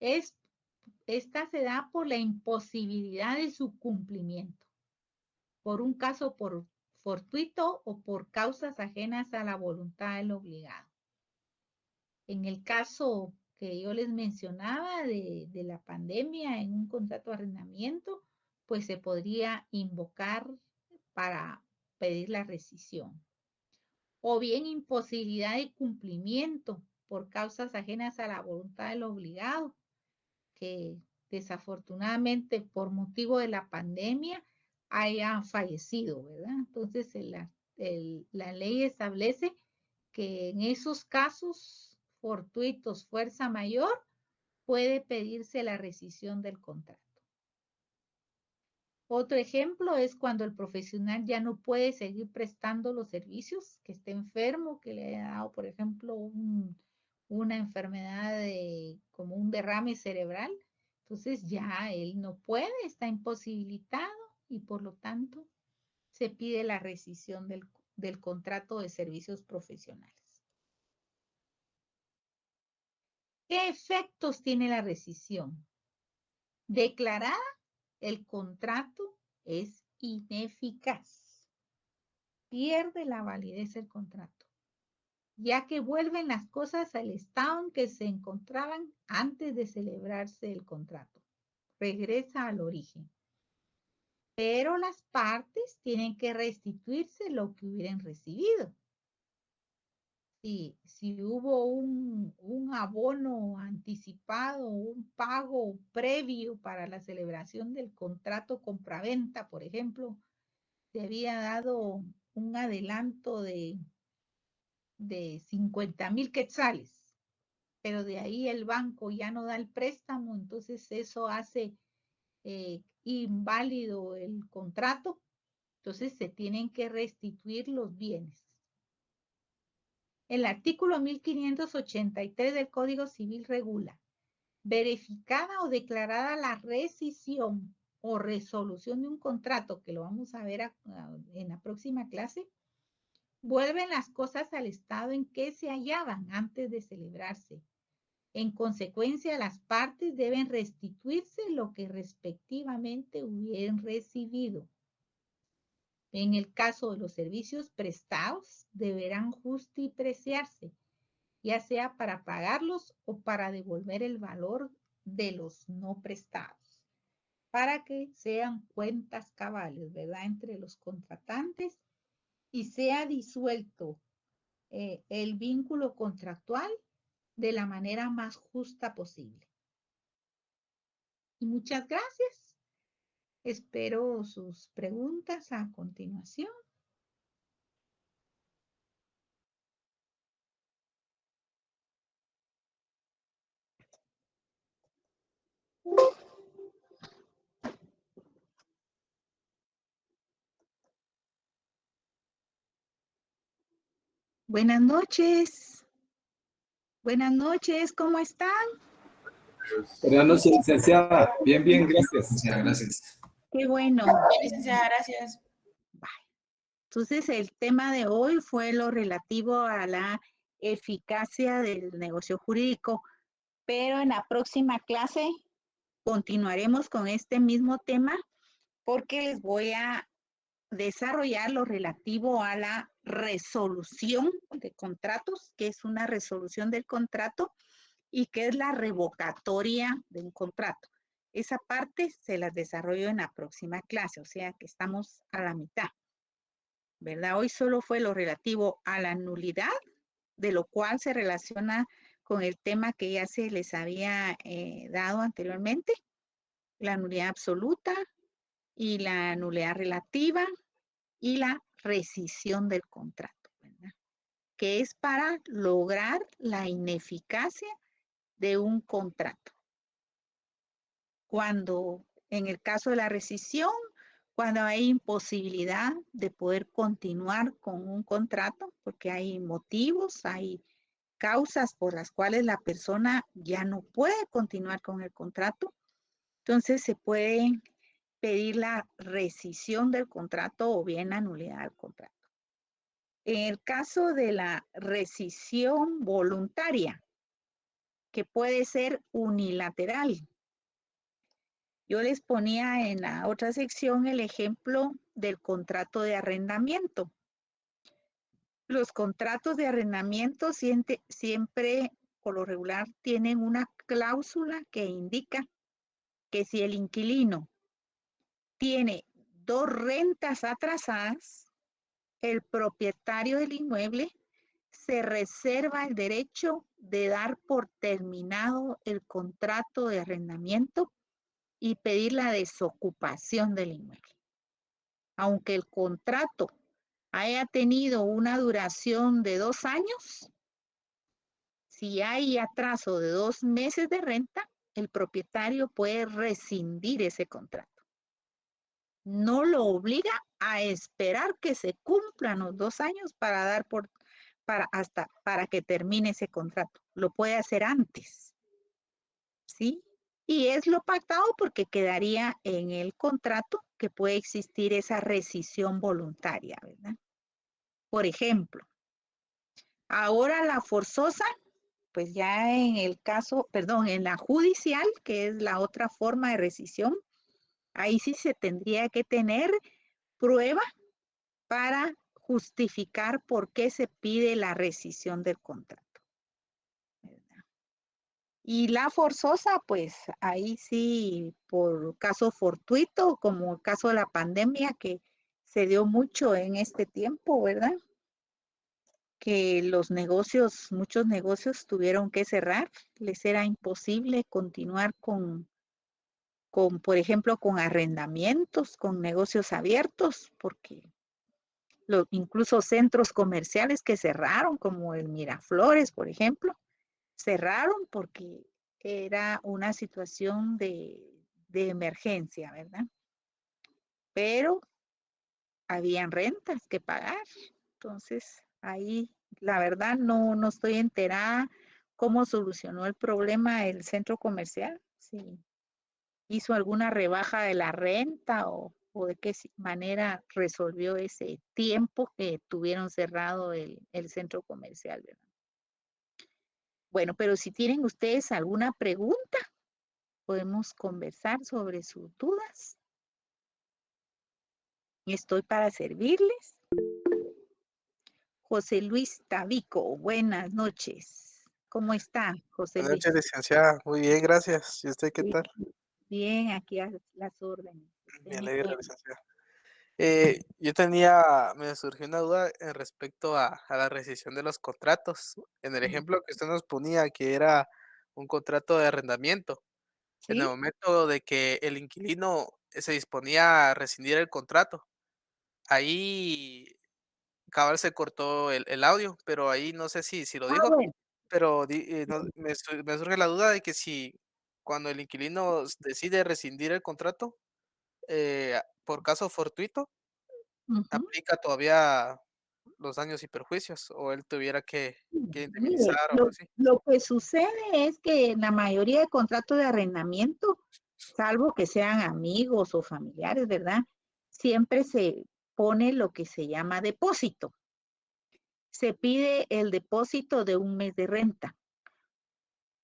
esta se da por la imposibilidad de su cumplimiento, por un caso fortuito o por causas ajenas a la voluntad del obligado. En el caso que yo les mencionaba de la pandemia en un contrato de arrendamiento, pues se podría invocar para pedir la rescisión. O bien imposibilidad de cumplimiento por causas ajenas a la voluntad del obligado, que desafortunadamente por motivo de la pandemia haya fallecido, ¿verdad? Entonces la ley establece que en esos casos fortuitos, fuerza mayor, puede pedirse la rescisión del contrato. Otro ejemplo es cuando el profesional ya no puede seguir prestando los servicios, que esté enfermo, que le haya dado, por ejemplo, una enfermedad como un derrame cerebral. Entonces ya él no puede, está imposibilitado y por lo tanto se pide la rescisión del contrato de servicios profesionales. ¿Qué efectos tiene la rescisión? Declarada, el contrato es ineficaz. Pierde la validez el contrato, ya que vuelven las cosas al estado en que se encontraban antes de celebrarse el contrato. Regresa al origen. Pero las partes tienen que restituirse lo que hubieran recibido. Si hubo un abono anticipado, un pago previo para la celebración del contrato compraventa, por ejemplo, se había dado un adelanto de 50,000 quetzales, pero de ahí el banco ya no da el préstamo, entonces eso hace inválido el contrato, entonces se tienen que restituir los bienes. El artículo 1583 del Código Civil regula: verificada o declarada la rescisión o resolución de un contrato, que lo vamos a ver en la próxima clase, vuelven las cosas al estado en que se hallaban antes de celebrarse. En consecuencia, las partes deben restituirse lo que respectivamente hubieran recibido. En el caso de los servicios prestados, deberán justipreciarse, ya sea para pagarlos o para devolver el valor de los no prestados, para que sean cuentas cabales, ¿verdad?, entre los contratantes y sea disuelto el vínculo contractual de la manera más justa posible. Y muchas gracias. Espero sus preguntas a continuación. Buenas noches. Buenas noches, ¿cómo están? Buenas noches, licenciada. Bien, bien, gracias. Gracias. Qué bueno. Licenciada, gracias. Entonces, el tema de hoy fue lo relativo a la eficacia del negocio jurídico, pero en la próxima clase continuaremos con este mismo tema porque les voy a desarrollar lo relativo a la resolución de contratos, que es una resolución del contrato y que es la revocatoria de un contrato. Esa parte se las desarrollo en la próxima clase, o sea que estamos a la mitad, ¿verdad? Hoy solo fue lo relativo a la nulidad, de lo cual se relaciona con el tema que ya se les había dado anteriormente, la nulidad absoluta y la nulidad relativa y la rescisión del contrato, ¿verdad? Que es para lograr la ineficacia de un contrato. Cuando, en el caso de la rescisión, cuando hay imposibilidad de poder continuar con un contrato, porque hay motivos, hay causas por las cuales la persona ya no puede continuar con el contrato, entonces se puede pedir la rescisión del contrato o bien la nulidad del contrato. En el caso de la rescisión voluntaria, que puede ser unilateral, yo les ponía en la otra sección el ejemplo del contrato de arrendamiento. Los contratos de arrendamiento siempre, por lo regular, tienen una cláusula que indica que si el inquilino tiene 2 rentas atrasadas, el propietario del inmueble se reserva el derecho de dar por terminado el contrato de arrendamiento y pedir la desocupación del inmueble. Aunque el contrato haya tenido una duración de 2 años, si hay atraso de 2 meses de renta, el propietario puede rescindir ese contrato. No lo obliga a esperar que se cumplan los 2 años para dar para que termine ese contrato. Lo puede hacer antes, ¿sí? Y es lo pactado porque quedaría en el contrato que puede existir esa rescisión voluntaria, ¿verdad? Por ejemplo, ahora la forzosa, pues ya en el caso, perdón, en la judicial, que es la otra forma de rescisión, ahí sí se tendría que tener prueba para justificar por qué se pide la rescisión del contrato, ¿verdad? Y la forzosa, pues ahí sí, por caso fortuito, como el caso de la pandemia que se dio mucho en este tiempo, ¿verdad? Que los negocios, muchos negocios tuvieron que cerrar, les era imposible continuar por ejemplo, con arrendamientos, con negocios abiertos, porque incluso centros comerciales que cerraron, como el Miraflores, por ejemplo, cerraron porque era una situación de emergencia, ¿verdad? Pero habían rentas que pagar. Entonces, ahí, la verdad, no estoy enterada cómo solucionó el problema el centro comercial, si hizo alguna rebaja de la renta o de qué manera resolvió ese tiempo que tuvieron cerrado el centro comercial, ¿verdad? Bueno, pero si tienen ustedes alguna pregunta, podemos conversar sobre sus dudas. Estoy para servirles. José Luis Tabico, buenas noches. ¿Cómo está, José Buenas Luis? noches, licenciada. Muy bien, gracias. ¿Y usted qué tal? Bien, aquí a las órdenes. Me Usted me alegra, cuenta. licenciada. Me surgió una duda en respecto a la rescisión de los contratos. En el ejemplo que usted nos ponía, que era un contrato de arrendamiento. En el ¿Sí? momento de que el inquilino se disponía a rescindir el contrato, ahí cabal se cortó el audio, pero ahí no sé si lo Ah, dijo, bueno. pero me surge la duda de que si cuando el inquilino decide rescindir el contrato, por caso fortuito, Ujú. aplica todavía los daños y perjuicios, o él tuviera que Mire, indemnizar o algo así. lo que sucede es que en la mayoría de contratos de arrendamiento, salvo que sean amigos o familiares, ¿verdad? Siempre se pone lo que se llama depósito. Se pide el depósito de 1 mes de renta.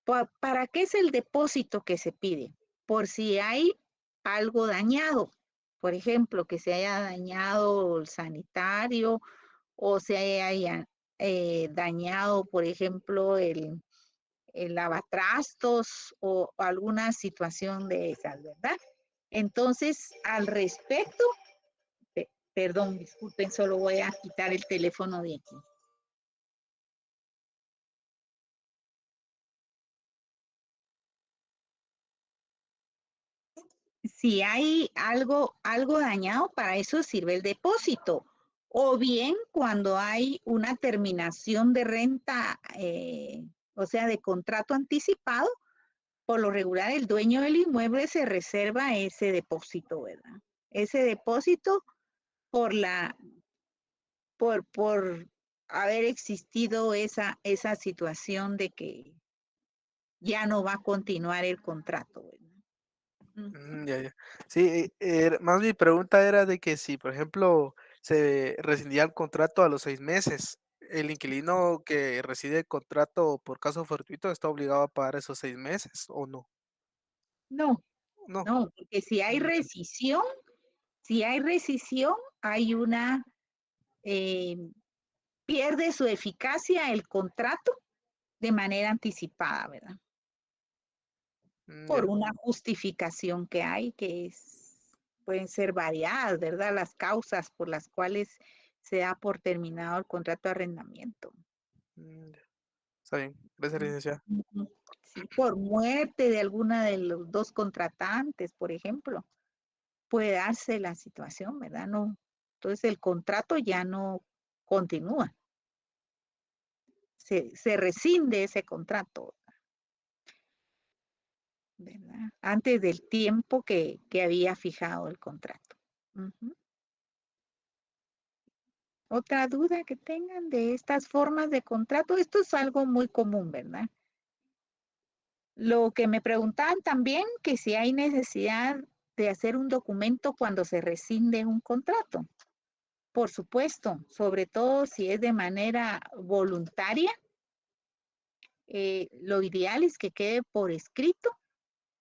¿Para qué es el depósito que se pide? Por si hay algo dañado. Por ejemplo, que se haya dañado el sanitario o se haya dañado, por ejemplo, el lavatrastos o alguna situación de esas, ¿verdad? Entonces, al respecto, perdón, disculpen, solo voy a quitar el teléfono de aquí. si hay algo dañado, para eso sirve el depósito. O bien cuando hay una terminación de renta, o sea, de contrato anticipado, por lo regular el dueño del inmueble se reserva ese depósito, ¿verdad? Ese depósito por por haber existido esa situación de que ya no va a continuar el contrato, ¿verdad? Ya. Sí, más mi pregunta era de que si, por ejemplo, se rescindía el contrato a los 6 meses, ¿el inquilino que rescinde el contrato por caso fortuito está obligado a pagar esos 6 meses o no? No, No. no, porque si hay rescisión, hay una, pierde su eficacia el contrato de manera anticipada, ¿verdad? Por Ya. una justificación que hay, pueden ser variadas, ¿verdad? Las causas por las cuales se da por terminado el contrato de arrendamiento. Ya. Está bien. Gracias, licenciada. Ujú. Sí, por muerte de alguna de los dos contratantes, por ejemplo, puede darse la situación, ¿verdad? No, entonces el contrato ya no continúa. Se rescinde ese contrato, ¿verdad? Antes del tiempo que había fijado el contrato. Ujú. Otra duda que tengan de estas formas de contrato, esto es algo muy común, ¿verdad? Lo que me preguntaban también, que si hay necesidad de hacer un documento cuando se rescinde un contrato. Por supuesto, sobre todo si es de manera voluntaria, lo ideal es que quede por escrito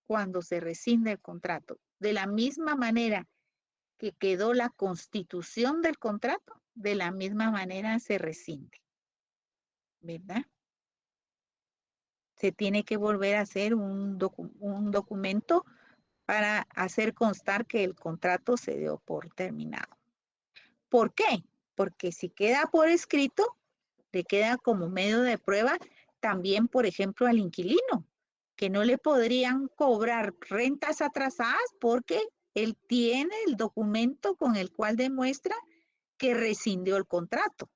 cuando se rescinde el contrato. De la misma manera que quedó la constitución del contrato, de la misma manera se rescinde, ¿verdad? Se tiene que volver a hacer un documento para hacer constar que el contrato se dio por terminado. ¿Por qué? Porque si queda por escrito, le queda como medio de prueba también, por ejemplo, al inquilino, que no le podrían cobrar rentas atrasadas porque él tiene el documento con el cual demuestra que rescindió el contrato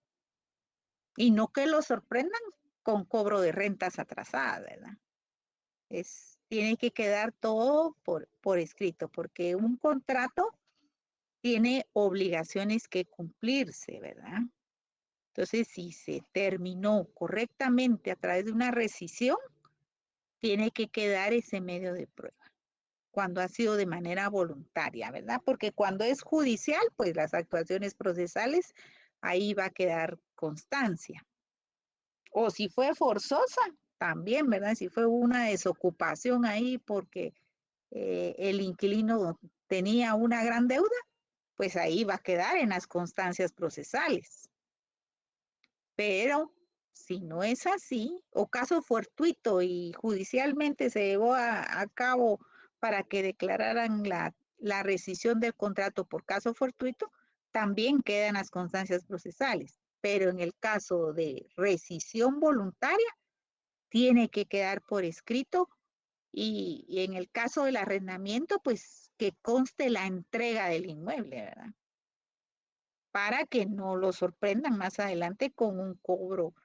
y no que lo sorprendan con cobro de rentas atrasadas, ¿verdad? Tiene que quedar todo por escrito, porque un contrato tiene obligaciones que cumplirse, ¿verdad? Entonces, si se terminó correctamente a través de una rescisión, tiene que quedar ese medio de prueba. Cuando ha sido de manera voluntaria, ¿verdad? Porque cuando es judicial, pues las actuaciones procesales, ahí va a quedar constancia. O si fue forzosa, también, ¿verdad? Si fue una desocupación ahí porque el inquilino tenía una gran deuda, pues ahí va a quedar en las constancias procesales. Pero si no es así, o caso fortuito y judicialmente se llevó a cabo para que declararan la rescisión del contrato por caso fortuito, también quedan las constancias procesales. Pero en el caso de rescisión voluntaria, tiene que quedar por escrito y en el caso del arrendamiento, pues que conste la entrega del inmueble, ¿verdad? Para que no lo sorprendan más adelante con un cobro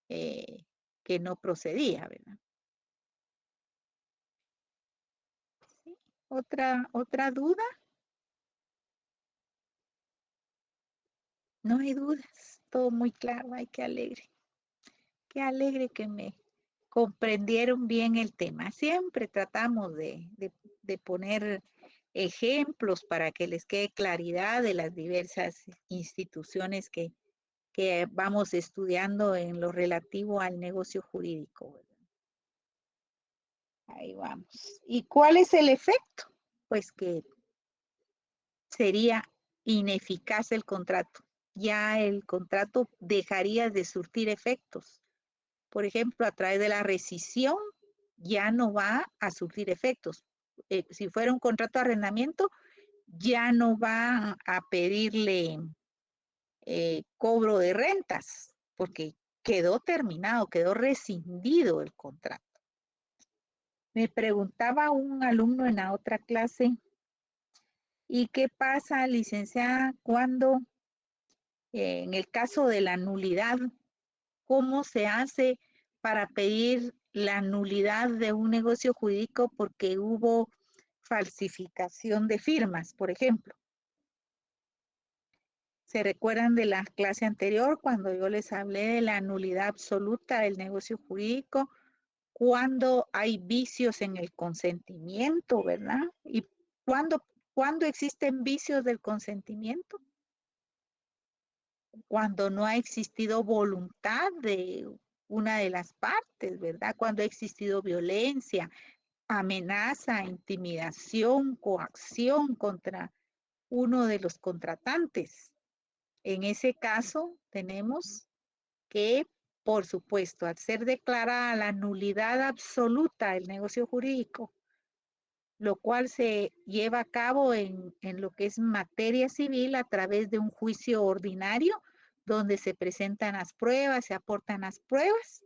que no procedía, ¿verdad? ¿Sí? ¿Otra duda? No hay dudas, todo muy claro. Ay, qué alegre que me comprendieron bien el tema. Siempre tratamos de poner ejemplos para que les quede claridad de las diversas instituciones que vamos estudiando en lo relativo al negocio jurídico, ¿verdad? Ahí vamos. ¿Y cuál es el efecto? Pues que sería ineficaz el contrato. Ya el contrato dejaría de surtir efectos. Por ejemplo, a través de la rescisión ya no va a surtir efectos. Si fuera un contrato de arrendamiento, ya no va a pedirle cobro de rentas, porque quedó terminado, quedó rescindido el contrato. Me preguntaba un alumno en la otra clase ¿Y qué pasa, licenciada, cuando en el caso de la nulidad, cómo se hace para pedir la nulidad de un negocio jurídico porque hubo falsificación de firmas, por ejemplo? ¿Se recuerdan de la clase anterior cuando yo les hablé de la nulidad absoluta del negocio jurídico? Cuando hay vicios en el consentimiento, ¿verdad? ¿Y cuándo existen vicios del consentimiento? Cuando no ha existido voluntad de una de las partes, ¿verdad? Cuando ha existido violencia, amenaza, intimidación, coacción contra uno de los contratantes. En ese caso, tenemos que, por supuesto, al ser declarada la nulidad absoluta del negocio jurídico, lo cual se lleva a cabo en lo que es materia civil a través de un juicio ordinario, donde se presentan las pruebas, se aportan las pruebas,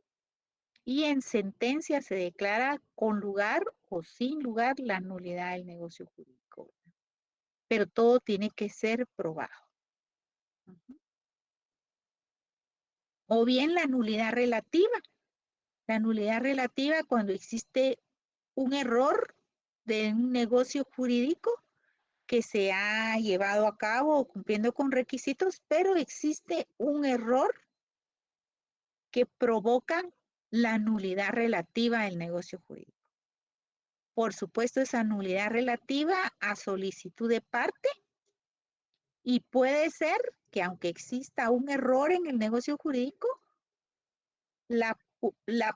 y en sentencia se declara con lugar o sin lugar la nulidad del negocio jurídico. Pero todo tiene que ser probado. O bien la nulidad relativa. La nulidad relativa cuando existe un error de un negocio jurídico que se ha llevado a cabo cumpliendo con requisitos, pero existe un error que provoca la nulidad relativa del negocio jurídico. Por supuesto, esa nulidad relativa a solicitud de parte, y puede ser que aunque exista un error en el negocio jurídico, la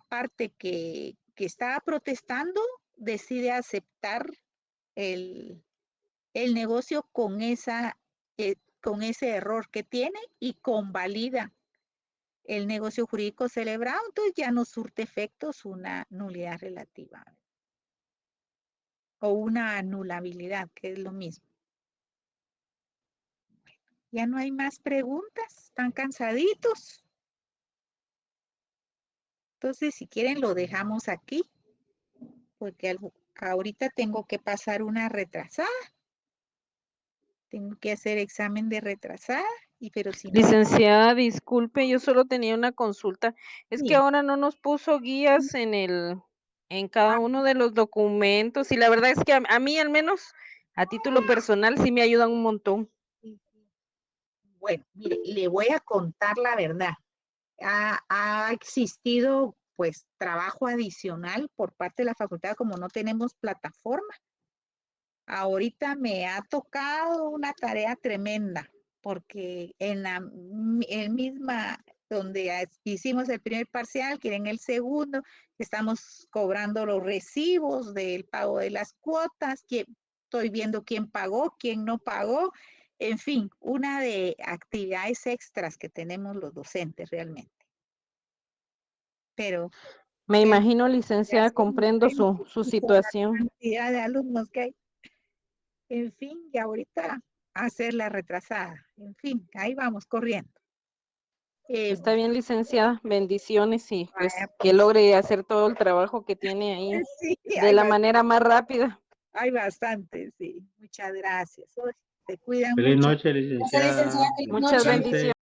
parte que estaba protestando decide aceptar el negocio con ese error que tiene y convalida el negocio jurídico celebrado, entonces ya no surte efectos una nulidad relativa o una anulabilidad, que es lo mismo. Ya no hay más preguntas, están cansaditos. Entonces, si quieren, lo dejamos aquí, porque ahorita tengo que pasar una retrasada. Tengo que hacer examen de retrasada, pero si no, Licenciada, disculpe, yo solo tenía una consulta. Es que sí. ahora no nos puso guías en cada uno de los documentos, y la verdad es que a mí, al menos a título personal, sí me ayudan un montón. Bueno, mire, le voy a contar la verdad. Ha existido pues trabajo adicional por parte de la facultad, como no tenemos plataforma. Ahorita me ha tocado una tarea tremenda, porque en la misma donde hicimos el primer parcial, quieren el segundo, estamos cobrando los recibos del pago de las cuotas, estoy viendo quién pagó, quién no pagó, en fin, una de actividades extras que tenemos los docentes realmente. Pero Me es imagino, lo que licenciada, hacemos, comprendo su y por la situación. cantidad de alumnos que hay. En fin, y ahorita hacerla retrasada. En fin, ahí vamos corriendo. Está bien, licenciada, bendiciones, y pues Vaya, que pues, logre hacer todo el trabajo que tiene ahí sí, de la manera más rápida. hay bastante, sí. Muchas gracias. Uy, se cuidan Feliz mucho. noche, licenciada. Muchas Descanse. bendiciones.